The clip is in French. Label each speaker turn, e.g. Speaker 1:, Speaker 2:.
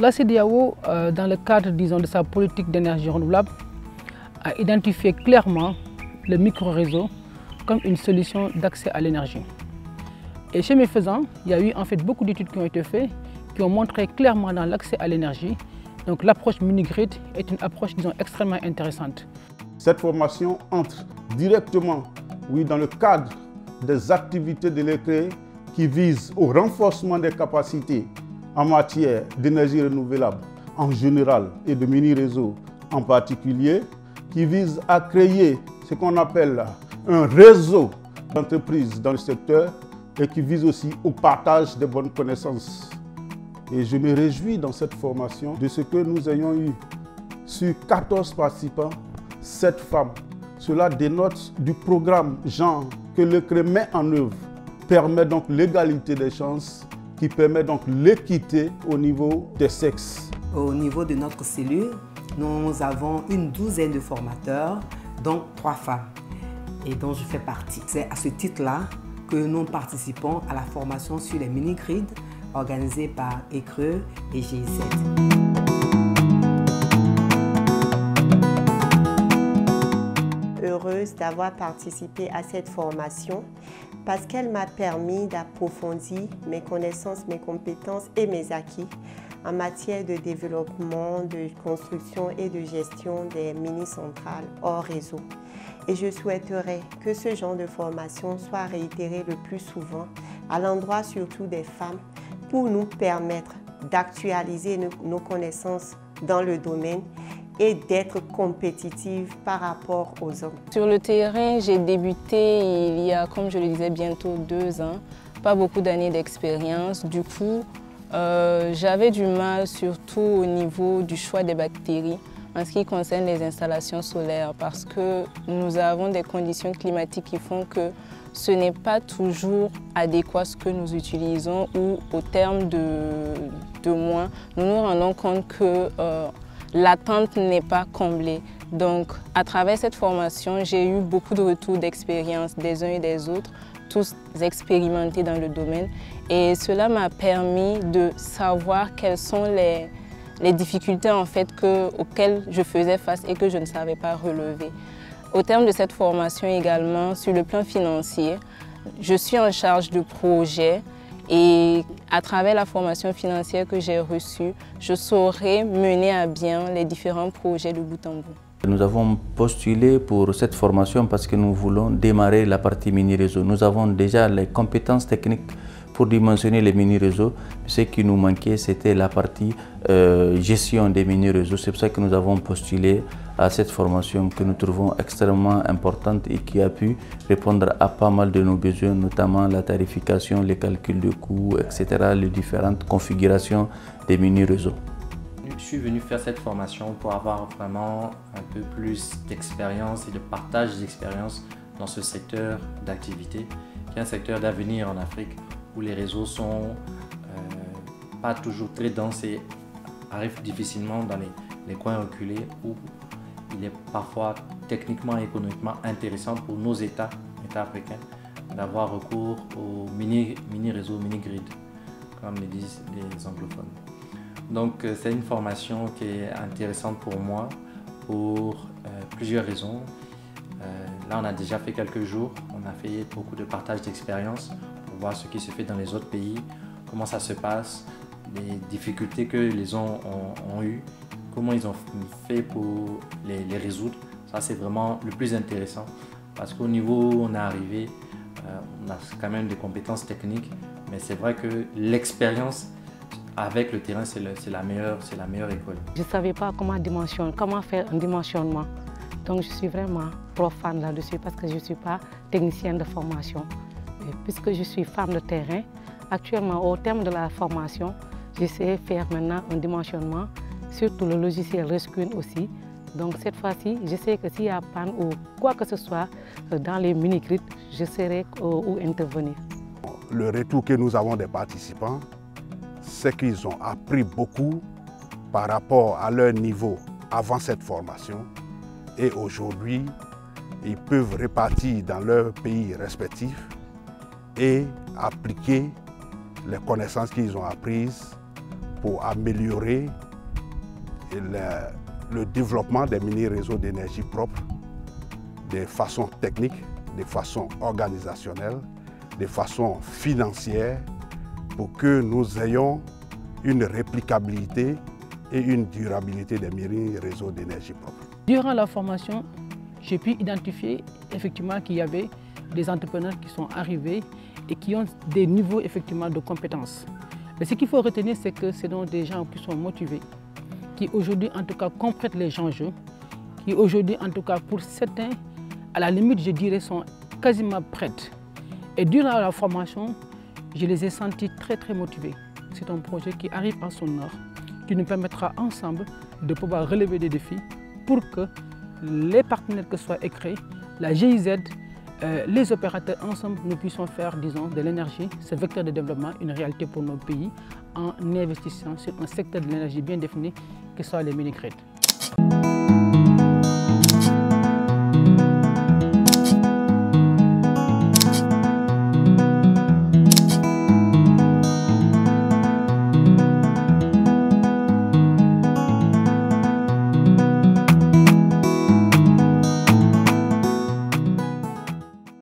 Speaker 1: la CEDEAO, dans le cadre, disons, de sa politique d'énergie renouvelable, a identifié clairement le micro-réseau comme une solution d'accès à l'énergie. Et chez mes faisans, il y a eu en fait beaucoup d'études qui ont été faites, qui ont montré clairement dans l'accès à l'énergie. Donc l'approche mini-grid est une approche, disons, extrêmement intéressante.
Speaker 2: Cette formation entre directement, oui, dans le cadre des activités de l'ECRE qui visent au renforcement des capacités en matière d'énergie renouvelable en général et de mini-réseaux en particulier, qui visent à créer ce qu'on appelle un réseau d'entreprises dans le secteur et qui vise aussi au partage des bonnes connaissances. Et je me réjouis dans cette formation de ce que nous ayons eu sur 14 participants, 7 femmes. Cela dénote du programme genre que l'ECRE met en œuvre, permet donc l'égalité des chances, qui permet donc l'équité au niveau des sexes.
Speaker 3: Au niveau de notre cellule, nous avons une douzaine de formateurs, dont 3 femmes, et dont je fais partie. C'est à ce titre-là que nous participons à la formation sur les mini-grids organisée par ECRE et GIZ.
Speaker 4: Heureuse d'avoir participé à cette formation parce qu'elle m'a permis d'approfondir mes connaissances, mes compétences et mes acquis en matière de développement, de construction et de gestion des mini-centrales hors réseau. Et je souhaiterais que ce genre de formation soit réitéré le plus souvent, à l'endroit surtout des femmes, pour nous permettre d'actualiser nos connaissances dans le domaine et d'être compétitive par rapport aux hommes.
Speaker 5: Sur le terrain, j'ai débuté il y a, comme je le disais, bientôt 2 ans. Pas beaucoup d'années d'expérience. Du coup, j'avais du mal surtout au niveau du choix des bactéries en ce qui concerne les installations solaires parce que nous avons des conditions climatiques qui font que ce n'est pas toujours adéquat ce que nous utilisons ou au terme de mois, nous nous rendons compte que l'attente n'est pas comblée. Donc, à travers cette formation, j'ai eu beaucoup de retours d'expérience des uns et des autres, tous expérimentés dans le domaine. Et cela m'a permis de savoir quelles sont les difficultés en fait, auxquelles je faisais face et que je ne savais pas relever. Au terme de cette formation également, sur le plan financier, je suis en charge de projets et à travers la formation financière que j'ai reçue, je saurai mener à bien les différents projets de bout en bout.
Speaker 6: Nous avons postulé pour cette formation parce que nous voulons démarrer la partie mini-réseau. Nous avons déjà les compétences techniques pour dimensionner les mini-réseaux. Ce qui nous manquait, c'était la partie gestion des mini-réseaux. C'est pour ça que nous avons postulé à cette formation que nous trouvons extrêmement importante et qui a pu répondre à pas mal de nos besoins, notamment la tarification, les calculs de coûts, etc., les différentes configurations des mini-réseaux.
Speaker 7: Je suis venu faire cette formation pour avoir vraiment un peu plus d'expérience et de partage d'expérience dans ce secteur d'activité, qui est un secteur d'avenir en Afrique, où les réseaux sont pas toujours très denses et arrivent difficilement dans les coins reculés, où il est parfois techniquement et économiquement intéressant pour nos États africains, d'avoir recours aux mini-réseaux, mini-grid, comme le disent les anglophones. Donc c'est une formation qui est intéressante pour moi pour plusieurs raisons. Là on a déjà fait quelques jours, on a fait beaucoup de partage d'expérience pour voir ce qui se fait dans les autres pays, comment ça se passe, les difficultés que les gens ont eues, comment ils ont fait pour les résoudre. Ça c'est vraiment le plus intéressant parce qu'au niveau où on est arrivé, on a quand même des compétences techniques, mais c'est vrai que l'expérience avec le terrain, c'est la meilleure école.
Speaker 8: Je ne savais pas comment faire un dimensionnement. Donc je suis vraiment profane là-dessus parce que je ne suis pas technicienne de formation. Et puisque je suis femme de terrain, actuellement au terme de la formation, j'essaie de faire maintenant un dimensionnement, surtout le logiciel Rescue aussi. Donc cette fois-ci, je sais que s'il y a panne ou quoi que ce soit dans les mini-grids, je saurai où intervenir.
Speaker 9: Le retour que nous avons des participants, c'est qu'ils ont appris beaucoup par rapport à leur niveau avant cette formation et aujourd'hui, ils peuvent repartir dans leurs pays respectifs et appliquer les connaissances qu'ils ont apprises pour améliorer le développement des mini-réseaux d'énergie propre de façon technique, de façon organisationnelle, de façon financière, pour que nous ayons une réplicabilité et une durabilité des mini-réseaux d'énergie propre.
Speaker 1: Durant la formation, j'ai pu identifier effectivement qu'il y avait des entrepreneurs qui sont arrivés et qui ont des niveaux effectivement de compétences. Mais ce qu'il faut retenir, c'est que ce sont des gens qui sont motivés, qui aujourd'hui en tout cas comprennent les enjeux, qui aujourd'hui en tout cas pour certains, à la limite je dirais, sont quasiment prêts. Et durant la formation, je les ai sentis très motivés. C'est un projet qui arrive à son heure, qui nous permettra ensemble de pouvoir relever des défis pour que les partenaires que soient créés, la GIZ, les opérateurs ensemble, nous puissions faire, disons, de l'énergie, ce vecteur de développement, une réalité pour nos pays en investissant sur un secteur de l'énergie bien défini, que soit les mini-grids.